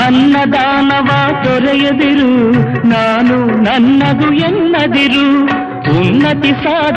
ಅನ್ನದಾನವ ತೊರೆಯದಿರು, ನಾನು ನನ್ನದು ಎನ್ನದಿರು, ಉನ್ನತಿ ಸಾಧ.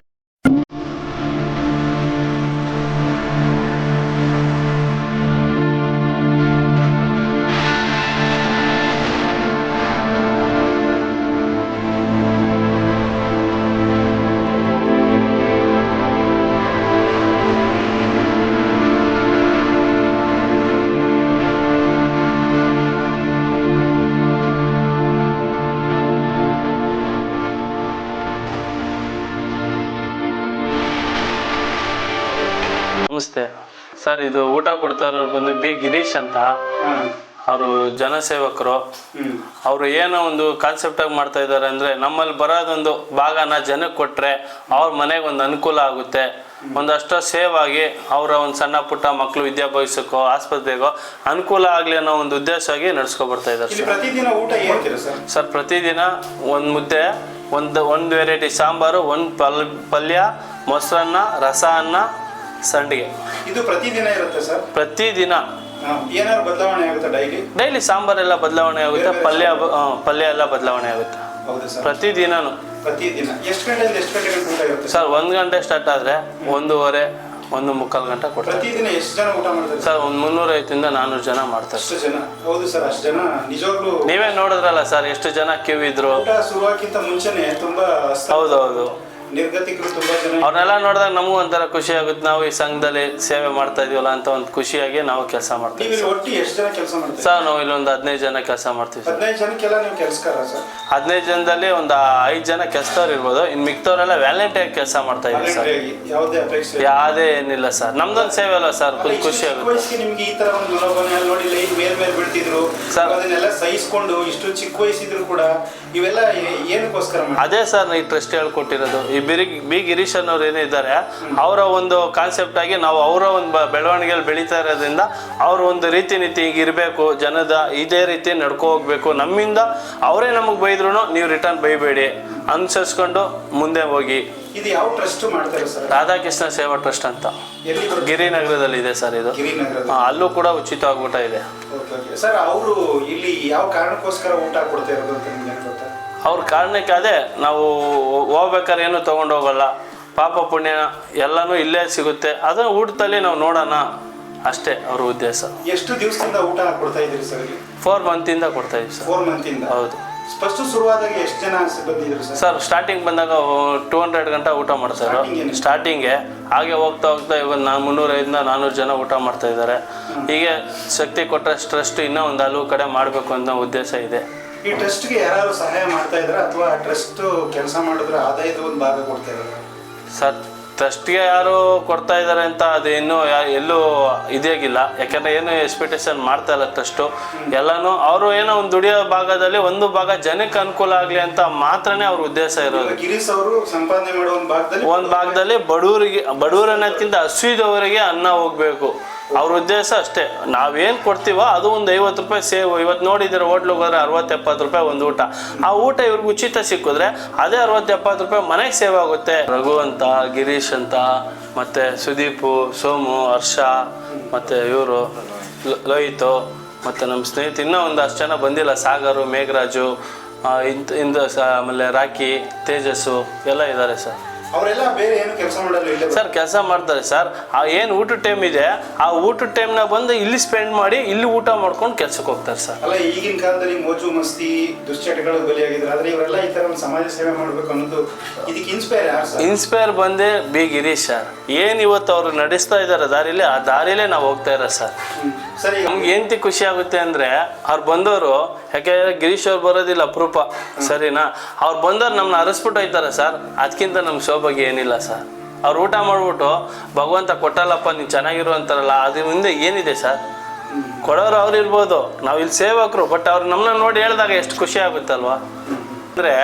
ನಮಸ್ತೆ ಸರ್, ಇದು ಊಟ ಕೊಡ್ತಾ ಇರೋರು ಬಂದು ಬಿ ಗಿರೀಶ್ ಅಂತ. ಅವರು ಜನಸೇವಕರು. ಅವರು ಏನೋ ಒಂದು ಕಾನ್ಸೆಪ್ಟ್ ಆಗಿ ಮಾಡ್ತಾ ಇದ್ದಾರೆ ಅಂದ್ರೆ, ನಮ್ಮಲ್ಲಿ ಬರೋದೊಂದು ಭಾಗನ ಜನಕ್ಕೆ ಕೊಟ್ರೆ ಅವ್ರ ಮನೆಗೆ ಒಂದು ಅನುಕೂಲ ಆಗುತ್ತೆ, ಒಂದಷ್ಟು ಸೇವ್ ಆಗಿ ಅವರ ಒಂದು ಸಣ್ಣ ಪುಟ್ಟ ಮಕ್ಕಳು ವಿದ್ಯಾಭ್ಯಾಸಕ್ಕೋ ಆಸ್ಪತ್ರೆಗೋ ಅನುಕೂಲ ಆಗಲಿ ಅನ್ನೋ ಒಂದು ಉದ್ದೇಶವಾಗಿ ನಡ್ಸ್ಕೊ ಬರ್ತಾ ಇದ್ದಾರೆ ಸರ್. ಪ್ರತಿದಿನ ಒಂದು ಮುದ್ದೆ, ಒಂದು ವೆರೈಟಿ ಸಾಂಬಾರು, ಒಂದು ಪಲ್ಯ, ಮೊಸರನ್ನ, ರಸ ಅನ್ನ, ಸಂಡಿಗೆ. ಇದು ಪ್ರತಿದಿನ ಇರುತ್ತೆ ಸರ್? ಪ್ರತಿದಿನ. ಏನಾದ್ರು ಬದಲಾವಣೆ ಆಗುತ್ತೆ? ಡೈಲಿ ಸಾಂಬಾರೆಲ್ಲ ಬದಲಾವಣೆ ಆಗುತ್ತೆ, ಪಲ್ಯ ಎಲ್ಲ ಬದಲಾವಣೆ ಆಗುತ್ತೆ. ಪ್ರತಿದಿನನು. ಎಷ್ಟು ಗಂಟೆಯಿಂದ ಎಷ್ಟು ಗಂಟೆಗೆ ಊಟ ಇರುತ್ತೆ ಸರ್? 1 ಗಂಟೆ ಸ್ಟಾರ್ಟ್ ಆದ್ರೆ 1:30, 1:45 ಗಂಟೆ ಕೊಡ್ತಾರೆ. ಪ್ರತಿದಿನ ಎಷ್ಟು ಜನ ಊಟ ಮಾಡ್ತಾರೆ ಸರ್? ಒಂದು 350 400 ಜನ ಮಾಡ್ತಾರೆ. ಅಷ್ಟು ಜನ? ಹೌದು ಸರ್, ಅಷ್ಟು ಜನ ನಿಜವಾಗ್ಲೂ. ನೀವೇ ನೋಡಿದ್ರಲ್ಲ ಸರ್ ಎಷ್ಟು ಜನ ಕ್ಯೂ ಇದ್ರು. ಊಟ ಶುರುವಾಕಿಂತ ಮುಂಚೆನೆ ತುಂಬಾ. ಹೌದೌದು, ನಿರ್ಗತಿಕರು ತುಂಬಾ ಜನ. ಅವ್ರನ್ನೆಲ್ಲ ನೋಡಿದಾಗ ನಮಗೂ ಒಂಥರ ಖುಷಿ ಆಗುತ್ತೆ, ನಾವು ಈ ಸಂಘದಲ್ಲಿ ಸೇವೆ ಮಾಡ್ತಾ ಇದೀವಲ್ಲ ಅಂತ ಒಂದು ಖುಷಿಯಾಗಿ ನಾವು ಕೆಲಸ ಮಾಡ್ತೀವಿ. ಒಟ್ಟು ಎಷ್ಟು ಜನ ಕೆಲಸ ಮಾಡ್ತೀವಿ ಸರ್? ನಾವು ಇಲ್ಲೊಂದು 15 ಜನ ಕೆಲಸ ಮಾಡ್ತೀವಿ. 15 ಜನಕ್ಕೆಲ್ಲ ನೀವು ಕೆಲಸಗಾರ ಸರ್? 15 ಜನದಲ್ಲಿ ಒಂದು 5 ಜನ ಕೆಲಸದವ್ರು ಇರ್ಬೋದು, ಇನ್ನು ಮಿಕ್ತವರೆಲ್ಲ ವ್ಯಾಲೆಂಟೈನ್ ಕೆಲಸ ಮಾಡ್ತಾ ಇದ್ದೀವಿ ಸರ್. ಯಾವುದೇ ಅಪೇಕ್ಷೆ? ಯಾವುದೇ ಏನಿಲ್ಲ ಸರ್, ನಮ್ದೊಂದು ಸೇವೆ ಅಲ್ಲ ಸರ್, ಖುಷಿ ಆಗುತ್ತೆ. ನಿಮ್ಗೆ ಈ ತರ ಒಂದು ಮನೋಭಾವನೆ ನೋಡಿ, ಲೈನ್ ಮೇಲೆ ಬೀಳ್ತಿದ್ರು ಸರ್, ಅದನ್ನೆಲ್ಲ ಸಹಿಸ್ಕೊಂಡು ಇಷ್ಟು ಚಿಕ್ಕ ವಯಸ್ಸಿದ್ರು ಕೂಡ ಇವೆಲ್ಲ ಏನಕ್ಕೋಸ್ಕರ? ಅದೇ ಸರ್ ಈ ಟ್ರಸ್ಟ್ ಹೇಳ್ಕೊಟ್ಟಿರೋದು. ಈ ಬಿ ಗಿರೀಶ್ ಅನ್ನೋರು ಏನಿದ್ದಾರೆ, ಅವರ ಒಂದು ಕಾನ್ಸೆಪ್ಟ್ ಆಗಿ ನಾವು ಅವರ ಒಂದು ಬೆಳವಣಿಗೆಯಲ್ಲಿ ಬೆಳೀತಾ ಇರೋದ್ರಿಂದ ಅವ್ರ ಒಂದು ರೀತಿ ನೀತಿ ಈಗ ಇರಬೇಕು, ಜನದ ಇದೇ ರೀತಿ ನಡ್ಕೊ ಹೋಗ್ಬೇಕು. ನಮ್ಮಿಂದ ಅವರೇ ನಮಗೆ ಬೈದ್ರು ನೀವು ರಿಟರ್ನ್ ಬೈಬೇಡಿ, ಅನುಸರಿಸ್ಕೊಂಡು ಮುಂದೆ ಹೋಗಿ. ಇದು ಯಾವ ಟ್ರಸ್ಟ್ ಮಾಡ್ತಾರೆ ಸರ್? ರಾಧಾಕೃಷ್ಣ ಸೇವಾ ಟ್ರಸ್ಟ್ ಅಂತ ಗಿರಿನಗರದಲ್ಲಿ ಇದೆ ಸರ್. ಇದು ಅಲ್ಲೂ ಕೂಡ ಉಚಿತವಾಗಿ ಊಟ ಇದೆ ಸರ್. ಅವರು ಇಲ್ಲಿ ಯಾವ ಕಾರಣಕ್ಕೋಸ್ಕರ ಊಟ ಕೊಡ್ತಾ ಇರೋದು ಅಂತ ನಿಮ್ಗೆ ಗೊತ್ತಾ? ಅವ್ರ ಕಾರಣಕ್ಕೆ ಅದೇ, ನಾವು ಹೋಗ್ಬೇಕಾದ್ರೆ ಏನು ತೊಗೊಂಡು ಹೋಗಲ್ಲ, ಪಾಪ ಪುಣ್ಯ ಎಲ್ಲನೂ ಇಲ್ಲೇ ಸಿಗುತ್ತೆ, ಅದನ್ನು ಊಟದಲ್ಲಿ ನಾವು ನೋಡೋಣ ಅಷ್ಟೇ ಅವ್ರ ಉದ್ದೇಶ. ಎಷ್ಟು ದಿವಸದಿಂದ ಊಟ ಕೊಡ್ತಾ ಇದ್ದೀರಿ ಸರ್? 4 ಮಂತಿಂದ ಕೊಡ್ತಾ ಇದೀವಿ ಸರ್. 4 ಮಂತಿಂದ? ಹೌದು. ಫಸ್ಟ್ ಶುರುವಾದಾಗ ಎಷ್ಟು ಜನ ಬಂದಿದ್ರು ಸರ್? ಸ್ಟಾರ್ಟಿಂಗ್ ಬಂದಾಗ 200 ಗಂಟೆ ಊಟ ಮಾಡ್ತಾರೆ ಸ್ಟಾರ್ಟಿಂಗ್ಗೆ. ಹಾಗೆ ಹೋಗ್ತಾ ಹೋಗ್ತಾ ಇವಾಗ 350 400 ಜನ ಊಟ ಮಾಡ್ತಾ ಇದ್ದಾರೆ. ಹೀಗೆ ಶಕ್ತಿ ಕೊಟ್ಟರೆ ಟ್ರಸ್ಟ್ ಇನ್ನೂ ಒಂದು ಹಲವು ಕಡೆ ಮಾಡಬೇಕು ಅನ್ನೋ ಉದ್ದೇಶ ಇದೆ. ಈ ಟ್ರಸ್ಟ್ಗೆ ಯಾರು ಸಹಾಯ ಮಾಡ್ತಾ ಇದ್ದಾರೆ ಅಥವಾ ಟ್ರಸ್ಟ್ ಕೆಲಸ ಮಾಡಿದ್ರೆ ಆದಾಯದ ಒಂದು ಭಾಗ ಕೊಡ್ತಾ ಇದ್ದಾರೆ ಸರ್? ಟ್ರಸ್ಟ್ಗೆ ಯಾರು ಕೊಡ್ತಾ ಇದ್ದಾರೆ ಅಂತ ಅದು ಇನ್ನೂ ಎಲ್ಲೂ ಇದೇಗಿಲ್ಲ, ಯಾಕಂದ್ರೆ ಏನು ಎಕ್ಸ್ಪೆಕ್ಟೇಷನ್ ಮಾಡ್ತಾ ಇಲ್ಲ ಟ್ರಸ್ಟು. ಎಲ್ಲನೂ ಅವರು ಏನೋ ಒಂದು ದುಡಿಯೋ ಭಾಗದಲ್ಲಿ ಒಂದು ಭಾಗ ಜನಕ್ಕೆ ಅನುಕೂಲ ಆಗಲಿ ಅಂತ ಮಾತ್ರನೇ ಅವ್ರ ಉದ್ದೇಶ ಇರೋದು. ಗಿರೀಶ್ ಅವರು ಸಂಪಾದನೆ ಮಾಡೋ ಒಂದು ಭಾಗದಲ್ಲಿ ಬಡವರು ಅನ್ನೋದಕ್ಕಿಂತ ಹಸಿದವರಿಗೆ ಅನ್ನ ಹೋಗ್ಬೇಕು, ಅವ್ರ ಉದ್ದೇಶ ಅಷ್ಟೇ. ನಾವೇನು ಕೊಡ್ತೀವೋ ಅದು ಒಂದು 50 ರೂಪಾಯಿ ಸೇವ್. ಇವತ್ತು ನೋಡಿದ್ರೆ ಹೋಟ್ಲಿಗೆ ಹೋದ್ರೆ 60-70 ರೂಪಾಯಿ ಒಂದು ಊಟ. ಆ ಊಟ ಇವ್ರಿಗೆ ಉಚಿತ ಸಿಕ್ಕಿದ್ರೆ ಅದೇ 60-70 ರೂಪಾಯಿ ಮನೆಗೆ ಸೇವ್ ಆಗುತ್ತೆ. ರಘು ಅಂತ, ಗಿರೀಶ್ ಅಂತ, ಮತ್ತೆ ಸುದೀಪು, ಸೋಮು, ಹರ್ಷ, ಮತ್ತೆ ಇವರು ಲೋಹಿತು, ಮತ್ತೆ ನಮ್ಮ ಸ್ನೇಹಿತ ಇನ್ನೂ ಒಂದು ಅಷ್ಟು ಜನ ಬಂದಿಲ್ಲ, ಸಾಗರು, ಮೇಘರಾಜು, ಆಮೇಲೆ ರಾಕಿ, ತೇಜಸ್ಸು ಎಲ್ಲ ಇದ್ದಾರೆ ಸರ್. ಅವರೆಲ್ಲ ಬೇರೆ ಏನು ಕೆಲಸ ಮಾಡಲ್ಲ ಸರ್? ಕೆಲಸ ಮಾಡ್ತಾರೆ ಸರ್. ಆ ಏನು ಊಟದ ಟೈಮ್ ಇದೆ ಆ ಊಟದ ಟೈಮ್ನ ಬಂದು ಇಲ್ಲಿ ಸ್ಪೆಂಡ್ ಮಾಡಿ ಇಲ್ಲಿ ಊಟ ಮಾಡ್ಕೊಂಡು ಕೆಲ್ಸಕ್ಕೆ ಹೋಗ್ತಾರೆ ಸರ್. ಅಲ್ಲ, ಈಗಿನ ಕಾಲದಲ್ಲಿ ಮೋಜು ಮಸ್ತಿ ದುಶ್ಚಟಗಳು ಬಲಿಯಾಗಿದ್ರು, ಆದ್ರೆ ಇವರೆಲ್ಲ ಈ ತರ ಒಂದು ಸಮಾಜ ಸೇವೆ ಮಾಡಬೇಕು ಅನ್ನೋದು ಇದಕ್ಕೆ ಇನ್ಸ್ಪೈರ್ ಯಾರು ಸರ್? ಇನ್ಸ್ಪೈರ್ ಬಂದೆ ಬಿ ಗಿರೀಶ್ ಸರ್. ಏನು ಇವತ್ತು ಅವ್ರು ನಡೆಸ್ತಾ ಇದ್ದಾರೆ ದಾರಿಲಿ, ಆ ದಾರಿಲೇ ನಾವು ಹೋಗ್ತಾ ಇರೋ ಸರ್. ಸರಿ, ನಮ್ಗೆ ಏಂತಿ ಖುಷಿ ಆಗುತ್ತೆ ಅಂದ್ರೆ ಅವ್ರು ಬಂದವರು, ಯಾಕೆಂದ್ರೆ ಗಿರೀಶ್ ಅವ್ರು ಬರೋದಿಲ್ಲ ಅಪರೂಪ, ಸರಿನಾ? ಅವ್ರು ಬಂದವ್ರು ನಮ್ಮನ್ನ ಅರಸ್ಬಿಟ್ಟು ಹೋಯ್ತಾರೆ ಸರ್. ಅದಕ್ಕಿಂತ ನಮ್ಮ ಸೌಭಾಗ್ಯ ಏನಿಲ್ಲ ಸರ್. ಅವ್ರು ಊಟ ಮಾಡ್ಬಿಟ್ಟು ಭಗವಂತ ಕೊಟ್ಟಲ್ಲಪ್ಪ ನೀನು ಚೆನ್ನಾಗಿರು ಅಂತಾರಲ್ಲ, ಅದ್ರ ಮುಂದೆ ಏನಿದೆ ಸರ್? ಕೊಡೋರು ಅವ್ರು ಇರ್ಬೋದು, ನಾವು ಇಲ್ಲಿ ಸೇವಕರು, ಬಟ್ ಅವ್ರು ನಮ್ಮನ್ನ ನೋಡಿ ಹೇಳಿದಾಗ ಎಷ್ಟು ಖುಷಿ ಆಗುತ್ತಲ್ವಾ? ಅಂದರೆ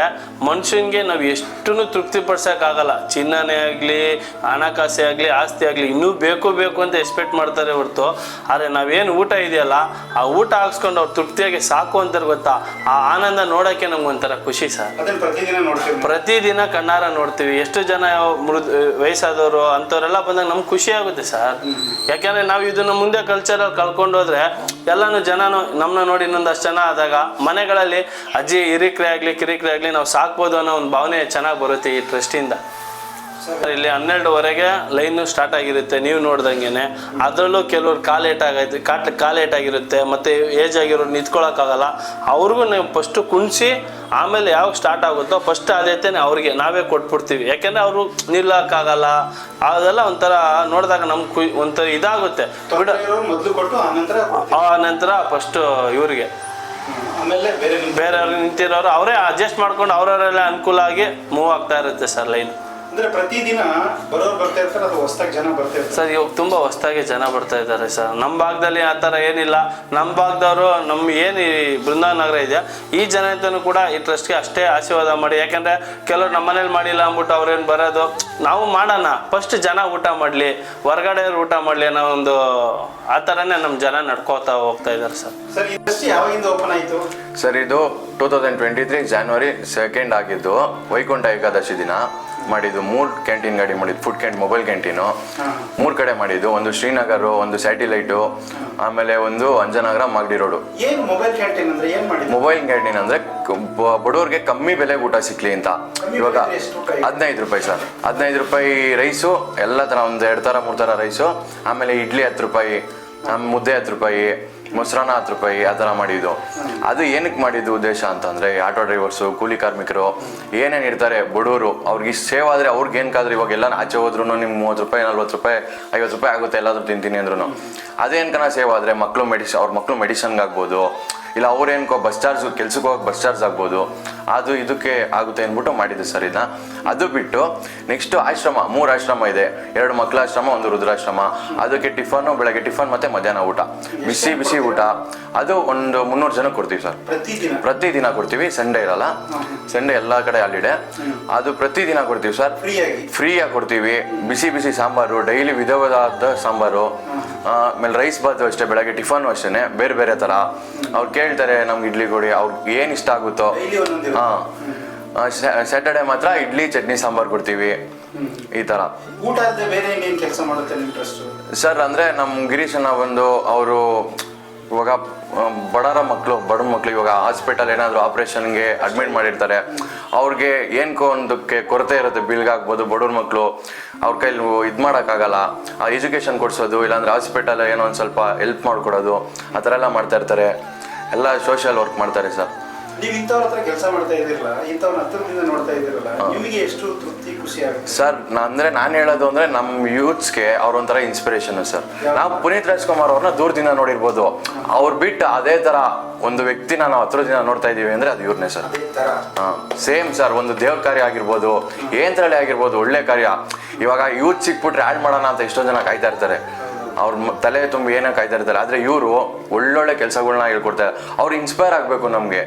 ಮನುಷ್ಯನಿಗೆ ನಾವು ಎಷ್ಟು ತೃಪ್ತಿಪಡಿಸೋಕ್ಕಾಗಲ್ಲ. ಚಿನ್ನನೇ ಆಗಲಿ, ಹಣಕಾಸೆ ಆಗಲಿ, ಆಸ್ತಿ ಆಗಲಿ, ಇನ್ನೂ ಬೇಕು ಬೇಕು ಅಂತ ಎಕ್ಸ್ಪೆಕ್ಟ್ ಮಾಡ್ತಾರೆ ಹೊರತು, ಆದರೆ ನಾವೇನು ಊಟ ಇದೆಯಲ್ಲ, ಆ ಊಟ ಹಾಕ್ಸ್ಕೊಂಡು ಅವ್ರು ತೃಪ್ತಿಯಾಗಿ ಸಾಕು ಅಂತಾರೆ ಗೊತ್ತಾ, ಆ ಆನಂದ ನೋಡೋಕ್ಕೆ ನಮ್ಗೊಂಥರ ಖುಷಿ ಸರ್. ಪ್ರತಿದಿನ ಕಣ್ಣಾರ ನೋಡ್ತೀವಿ. ಎಷ್ಟು ಜನ ವಯಸ್ಸಾದವರು ಅಂಥವರೆಲ್ಲ ಬಂದಾಗ ನಮ್ಗೆ ಖುಷಿ ಆಗುತ್ತೆ ಸರ್. ಯಾಕೆಂದರೆ ನಾವು ಇದನ್ನು ಮುಂದೆ ಕಲ್ಚರಲ್ಲಿ ಕಳ್ಕೊಂಡು ಹೋದ್ರೆ ಎಲ್ಲನೂ ಜನನು ನಮ್ಮನ್ನ ನೋಡಿ ಇನ್ನೊಂದಷ್ಟು ಜನ ಆದಾಗ ಮನೆಗಳಲ್ಲಿ ಅಜ್ಜಿ ಹಿರಿಕ್ರೆ ಆಗಲಿ ಕಿರಿಕ್ರೆ ಆಗಲಿ ನಾವು ಸಾಕ್ಬೋದು ಅನ್ನೋ ಒಂದು ಭಾವನೆ ಚೆನ್ನಾಗಿ ಬರುತ್ತೆ ಈ ಟ್ರಸ್ಟಿಂದ. ಇಲ್ಲಿ 12ವರೆಗೆ ಲೈನು ಸ್ಟಾರ್ಟ್ ಆಗಿರುತ್ತೆ, ನೀವು ನೋಡ್ದಂಗೆ. ಅದರಲ್ಲೂ ಕೆಲವ್ರು ಕಾಲೇಟಾಗಿರುತ್ತೆ, ಮತ್ತು ಏಜ್ ಆಗಿರೋರು ನಿಂತ್ಕೊಳ್ಳೋಕ್ಕಾಗಲ್ಲ. ಅವ್ರಿಗೂ ನೀವು ಫಸ್ಟು ಕುಣಿಸಿ ಆಮೇಲೆ ಯಾವಾಗ ಸ್ಟಾರ್ಟ್ ಆಗುತ್ತೋ ಫಸ್ಟ್ ಆದ್ಯತೆನೇ ಅವ್ರಿಗೆ ನಾವೇ ಕೊಟ್ಬಿಡ್ತೀವಿ. ಯಾಕೆಂದರೆ ಅವರು ನಿಲ್ಲೋಕ್ಕಾಗಲ್ಲ. ಅದೆಲ್ಲ ಒಂಥರ ನೋಡಿದಾಗ ನಮ್ಗೆ ಒಂಥರ ಇದಾಗುತ್ತೆ. ಆ ನಂತರ ಫಸ್ಟು ಇವ್ರಿಗೆ ಬೇರೆಯವ್ರಿಗೆ ನಿಂತಿರೋರು ಅವರೇ ಅಡ್ಜಸ್ಟ್ ಮಾಡ್ಕೊಂಡು ಅವರವರೆಲ್ಲ ಅನುಕೂಲ ಆಗಿ ಮೂವ್ ಆಗ್ತಾ ಇರುತ್ತೆ ಸರ್ ಲೈನ್. ಅಂದ್ರೆ ಪ್ರತಿದಿನ ಬರೋರು ಬರ್ತಾ ಇರ್ತಾರೆ, ಅದು ಹೊಸದಾಗಿ ಜನ ಬರ್ತಾ ಇರ್ತಾರೆ ಸರ್. ಇವಾಗ ತುಂಬ ಹೊಸದಾಗಿ ಜನ ಬರ್ತಾ ಇದ್ದಾರೆ ಸರ್. ನಮ್ಮ ಭಾಗದಲ್ಲಿ ಆ ಥರ ಏನಿಲ್ಲ. ನಮ್ಮ ಭಾಗದವರು ನಮ್ಮ ಏನು ಈ ಬೃಂದಾವನ ನಗರ ಇದೆಯಾ, ಈ ಜನತೆಯೂ ಕೂಡ ಈ ಟ್ರಸ್ಟ್ಗೆ ಅಷ್ಟೇ ಆಶೀರ್ವಾದ ಮಾಡಿ. ಯಾಕೆಂದರೆ ಕೆಲವ್ರು ನಮ್ಮ ಮನೇಲಿ ಮಾಡಿಲ್ಲ ಅಂದ್ಬಿಟ್ಟು ಅವ್ರೇನು ಬರೋದು, ನಾವು ಮಾಡೋಣ ಫಸ್ಟ್ ಜನ ಊಟ ಮಾಡಲಿ, ಹೊರಗಡೆ ಊಟ ಮಾಡಲಿ ಅನ್ನೋ ಒಂದು ಆ ಥರನೇ ನಮ್ಮ ಜನ ನಡ್ಕೋತಾ ಹೋಗ್ತಾ ಇದ್ದಾರೆ ಸರ್. ಸರ್ ಈ ಟ್ರಸ್ಟ್ ಯಾವಾಗಿಂದ ಓಪನ್ ಆಯಿತು ಸರ್? ಇದು 2023 January 2 ಆಗಿದ್ದು, ವೈಕುಂಠ ಏಕಾದಶಿ ದಿನ ಮಾಡಿದ್ದು. 3 ಕ್ಯಾಂಟೀನ್ ಗಾಡಿ ಮಾಡಿದ್ದು, ಫುಡ್ ಕ್ಯಾಂಟೀನ್, ಮೊಬೈಲ್ ಕ್ಯಾಂಟೀನು 3 ಕಡೆ ಮಾಡಿದ್ದು. ಒಂದು ಶ್ರೀನಗರ, ಒಂದು ಸ್ಯಾಟಿಲೈಟು, ಆಮೇಲೆ ಒಂದು ಅಂಜನಗರ, ಮಾಗಡಿ ರೋಡು. ಏನು ಮೊಬೈಲ್ ಕ್ಯಾಂಟೀನ್ ಅಂದ್ರೆ ಏನು ಮಾಡಿದ್ದು? ಮೊಬೈಲ್ ಕ್ಯಾಂಟೀನ್ ಅಂದ್ರೆ ಬಡವರಿಗೆ ಕಮ್ಮಿ ಬೆಲೆಗೆ ಊಟ ಸಿಕ್ಲಿ ಅಂತ. ಇವಾಗ 15 ರೂಪಾಯಿ ಸರ್. 15 ರೂಪಾಯಿ ರೈಸು, ಎಲ್ಲ ಥರ ಒಂದು 2 ಥರ 3 ಥರ ರೈಸು, ಆಮೇಲೆ ಇಡ್ಲಿ 10 ರೂಪಾಯಿ, ಮುದ್ದೆ 10 ರೂಪಾಯಿ, ಮೊಸರನ್ನ 10 ರೂಪಾಯಿ, ಆ ಥರ ಮಾಡಿದ್ದು. ಅದು ಏನಕ್ಕೆ ಮಾಡಿದ್ದು ಉದ್ದೇಶ ಅಂತಂದರೆ, ಆಟೋ ಡ್ರೈವರ್ಸು, ಕೂಲಿ ಕಾರ್ಮಿಕರು ಏನೇನು ಇರ್ತಾರೆ ಬಡವರು, ಅವ್ರಿಗೆ ಇಷ್ಟು ಸೇವ್ ಆದರೆ ಅವ್ರಿಗೆ ಏನಕ್ಕಾದ್ರೆ ಇವಾಗ ಎಲ್ಲ ಆಚೆ ಹೋದ್ರೂ ನಿಮ್ಗೆ 30 ರೂಪಾಯಿ 40 ರೂಪಾಯಿ 50 ರೂಪಾಯಿ ಆಗುತ್ತೆ ಎಲ್ಲಾದರೂ ತಿಂತೀನಿ ಅಂದ್ರೂ. ಅದೇನ್ಕನ ಸೇವ್ ಆದರೆ ಅವ್ರ ಮಕ್ಕಳು ಮೆಡಿಸನ್ಗೆ ಆಗ್ಬೋದು, ಇಲ್ಲ ಅವ್ರೇನ್ಕೋ ಬಸ್ ಚಾರ್ಜ್, ಕೆಲ್ಸಕ್ಕೆ ಹೋಗಕ್ಕೆ ಬಸ್ ಚಾರ್ಜ್ ಆಗ್ಬೋದು, ಅದು ಇದಕ್ಕೆ ಆಗುತ್ತೆ ಅಂದ್ಬಿಟ್ಟು ಮಾಡಿದ್ದೆ ಸರ್ ಇದನ್ನ. ಅದು ಬಿಟ್ಟು ನೆಕ್ಸ್ಟ್ ಆಶ್ರಮ, 3 ಆಶ್ರಮ ಇದೆ. 2 ಮಕ್ಕಳ ಆಶ್ರಮ, 1 ವೃದ್ಧಾಶ್ರಮ. ಅದಕ್ಕೆ ಟಿಫನ್ನು, ಬೆಳಗ್ಗೆ ಟಿಫನ್ ಮತ್ತು ಮಧ್ಯಾಹ್ನ ಊಟ, ಬಿಸಿ ಬಿಸಿ ಊಟ. ಅದು ಒಂದು 300 ಜನಕ್ಕೆ ಕೊಡ್ತೀವಿ ಸರ್. ಪ್ರತಿದಿನ ಕೊಡ್ತೀವಿ, ಸಂಡೇ ಇರಲ್ಲ. ಸಂಡೇ ಎಲ್ಲ ಕಡೆ ಹಾಲಿಡೆ. ಅದು ಪ್ರತಿದಿನ ಕೊಡ್ತೀವಿ ಸರ್, ಫ್ರೀಯಾಗಿ ಕೊಡ್ತೀವಿ. ಬಿಸಿ ಬಿಸಿ ಸಾಂಬಾರು, ಡೈಲಿ ವಿಧವಾದ ಸಾಂಬಾರು, ಆಮೇಲೆ ರೈಸ್ ಬಾತು ಅಷ್ಟೇ, ಬೆಳಗ್ಗೆ ಟಿಫನ್ನು ಅಷ್ಟೇ ಬೇರೆ ಬೇರೆ ಥರ. ಅವ್ರು ಕೇಳ್ತಾರೆ ನಮ್ಗೆ ಇಡ್ಲಿ ಕೊಡಿ, ಅವ್ರಿಗೆ ಏನು ಇಷ್ಟ ಆಗುತ್ತೋ. ಹಾಂ, ಸ್ಯಾಟರ್ಡೆ ಮಾತ್ರ ಇಡ್ಲಿ ಚಟ್ನಿ ಸಾಂಬಾರು ಕೊಡ್ತೀವಿ, ಈ ಥರ. ಊಟ ಬೇರೆ ಏನು ಕೆಲಸ ಮಾಡುತ್ತೆ ನಿಮ್ಮ ಟ್ರಸ್ಟ್ ಸರ್? ಅಂದರೆ ನಮ್ಮ ಗಿರೀಶನ ಬಂದು ಅವರು ಇವಾಗ ಬಡ ಮಕ್ಕಳು ಇವಾಗ ಹಾಸ್ಪಿಟಲ್ ಏನಾದರೂ ಆಪ್ರೇಷನ್ಗೆ ಅಡ್ಮಿಟ್ ಮಾಡಿರ್ತಾರೆ. ಅವ್ರಿಗೆ ಏನಕ್ಕೋ ಒಂದಕ್ಕೆ ಕೊರತೆ ಇರುತ್ತೆ, ಬಿಲ್ಗಾಗ್ಬೋದು. ಬಡವ್ರ ಮಕ್ಕಳು ಅವ್ರ ಕೈಲಿ ಇದು ಮಾಡೋಕ್ಕಾಗಲ್ಲ, ಆ ಎಜುಕೇಷನ್ ಕೊಡಿಸೋದು, ಇಲ್ಲಾಂದ್ರೆ ಹಾಸ್ಪಿಟಲ್ ಏನೋ ಒಂದು ಸ್ವಲ್ಪ ಹೆಲ್ಪ್ ಮಾಡಿಕೊಡೋದು, ಆ ಥರ ಎಲ್ಲ ಮಾಡ್ತಾ ಇರ್ತಾರೆ. ಎಲ್ಲ ಸೋಷಿಯಲ್ ವರ್ಕ್ ಮಾಡ್ತಾರೆ ಸರ್. ನೀವು ಇಂಥವ್ರ ಹತ್ರ ಕೆಲಸ ಮಾಡ್ತಾ ಇದ್ದೀರಲ್ಲ, ಇಂಥವ್ರ ಹತ್ರದಿಂದ ನೋಡ್ತಾ ಇದ್ದೀರಲ್ಲ, ನಿಮಗೆ ಎಷ್ಟು ತೃಪ್ತಿ ಖುಷಿ ಆಗುತ್ತೆ ಸರ್? ನಾನು ಹೇಳೋದು ಅಂದರೆ ನಮ್ಮ ಯೂತ್ಸ್ಗೆ ಅವ್ರೊಂಥರ ಇನ್ಸ್ಪಿರೇಷನ್ ಸರ್. ನಾವು ಪುನೀತ್ ರಾಜ್ಕುಮಾರ್ ಅವ್ರನ್ನ ದೂರದಿಂದ ನೋಡಿರ್ಬೋದು, ಅವ್ರು ಬಿಟ್ಟು ಅದೇ ಥರ ಒಂದು ವ್ಯಕ್ತಿನ ನಾವು ಹತ್ರದಿಂದ ನೋಡ್ತಾ ಇದ್ದೀವಿ ಅಂದರೆ ಅದು ಇವ್ರನ್ನೇ ಸರ್. ಹಾಂ, ಸೇಮ್ ಸರ್. ಒಂದು ದೇವ್ರ ಕಾರ್ಯ ಆಗಿರ್ಬೋದು, ಏನ್ರಲ್ಲಿ ಆಗಿರ್ಬೋದು, ಒಳ್ಳೆ ಕಾರ್ಯ. ಇವಾಗ ಯೂತ್ ಸಿಕ್ಬಿಟ್ರೆ ಆ್ಯಡ್ ಮಾಡೋಣ ಅಂತ ಎಷ್ಟೊಂದು ಜನ ಕಾಯ್ತಾ ಇರ್ತಾರೆ, ಅವ್ರ ತಲೆ ತುಂಬ ಏನೋ ಕಾಯ್ತಾ ಇರ್ತಾರೆ. ಆದರೆ ಇವರು ಒಳ್ಳೊಳ್ಳೆ ಕೆಲಸಗಳನ್ನ ಹೇಳ್ಕೊಡ್ತಾರೆ. ಅವ್ರು ಇನ್ಸ್ಪೈರ್ ಆಗಬೇಕು ನಮಗೆ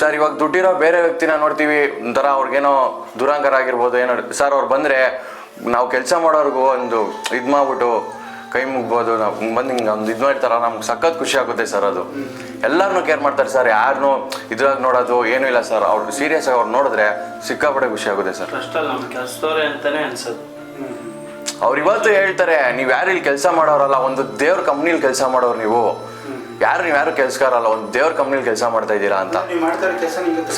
ಸರ್. ಇವಾಗ ದುಡ್ಡಿರೋ ಬೇರೆ ವ್ಯಕ್ತಿನ ನೋಡ್ತೀವಿ, ಒಂಥರ ಅವ್ರಿಗೇನೋ ದುರಂಕಾರ ಆಗಿರ್ಬೋದು, ಏನೋ ಸರ್. ಅವ್ರು ಬಂದರೆ ನಾವು ಕೆಲಸ ಮಾಡೋರ್ಗೂ ಒಂದು ಇದು ಮಾಡ್ಬಿಟ್ಟು ಕೈ ಮುಗ್ಬೋದು, ನಾವು ಬಂದು ಹಿಂಗೆ ಒಂದು ಇದು ಮಾಡ್ತಾರ, ನಮ್ಗೆ ಸಖತ್ ಖುಷಿ ಆಗುತ್ತೆ ಸರ್. ಅದು ಎಲ್ಲರನ್ನೂ ಕೇರ್ ಮಾಡ್ತಾರೆ ಸರ್. ಯಾರನ್ನೂ ಇದ್ರಾಗ ನೋಡೋದು ಏನೂ ಇಲ್ಲ ಸರ್. ಅವ್ರು ಸೀರಿಯಸ್ ಆಗಿ ಅವ್ರು ನೋಡಿದ್ರೆ ಸಿಕ್ಕಾಪಟ್ಟೆ ಖುಷಿ ಆಗುತ್ತೆ ಸರ್. ಅಂತಾನೆ ಅನ್ಸೋದು. ಅವ್ರು ಇವತ್ತು ಹೇಳ್ತಾರೆ, ನೀವು ಯಾರು ಇಲ್ಲಿ ಕೆಲಸ ಮಾಡೋರಲ್ಲ, ಒಂದು ದೇವ್ರ ಕಂಪ್ನಿಲಿ ಕೆಲಸ ಮಾಡೋರು ನೀವು ಯಾರು ಕೆಲಸಗಾರಲ್ಲ, ಒಂದು ದೇವ್ರ ಕಂಪ್ನಿಲಿ ಕೆಲಸ ಮಾಡ್ತಾ ಇದ್ದೀರಾ ಅಂತ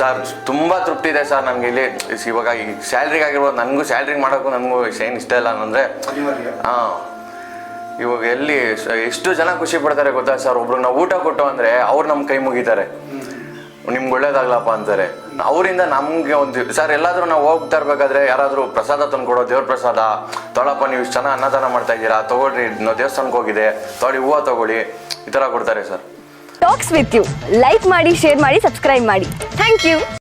ಸರ್. ತುಂಬಾ ತೃಪ್ತಿ ಇದೆ ಸರ್ ನನಗೆ ಇಲ್ಲಿ. ಇವಾಗ ಈ ಸ್ಯಾಲ್ರಿಗೆ ಆಗಿರ್ಬೋದು, ನನಗೂ ಸ್ಯಾಲ್ರಿ ಮಾಡೋಕ್ಕೂ ನನಗೂ ಏನು ಇಷ್ಟ ಇಲ್ಲ ಅಂದರೆ. ಹಾಂ, ಇವಾಗ ಎಲ್ಲಿ ಎಷ್ಟು ಜನ ಖುಷಿ ಪಡ್ತಾರೆ ಗೊತ್ತಾ ಸರ್? ಒಬ್ರಿಗೆ ನಾವು ಊಟ ಕೊಟ್ಟು ಅಂದರೆ ಅವ್ರು ನಮ್ಮ ಕೈ ಮುಗಿತಾರೆ, ನಿಮ್ಗೆ ಒಳ್ಳೇದಾಗ್ಲಪ್ಪ ಅಂತಾರೆ. ಅವರಿಂದ ನಮಗೆ ಒಂದು ಸರ್, ಎಲ್ಲಾದರೂ ನಾವು ಹೋಗ್ತಾ ಇರ್ಬೇಕಾದ್ರೆ ಯಾರಾದರೂ ಪ್ರಸಾದ ತಂದ್ಕೊಡೋ, ದೇವ್ರ ಪ್ರಸಾದ ತೊಗೊಳಪ್ಪ, ನೀವು ಇಷ್ಟು ಚೆನ್ನಾಗಿ ಅನ್ನದಾನ ಮಾಡ್ತಾ ಇದ್ದೀರಾ, ತೊಗೊಳ್ರಿ, ನಾವು ದೇವಸ್ಥಾನಕ್ಕೆ ಹೋಗಿದೆ ತೊಗೊಳ್ಳಿ, ಹೂವು ತೊಗೊಳ್ಳಿ, ಈ ಥರ ಕೊಡ್ತಾರೆ sir. Talks with you like ಮಾಡಿ, ಶೇರ್ ಮಾಡಿ, ಸಬ್ಸ್ಕ್ರೈಬ್ ಮಾಡಿ. Thank you.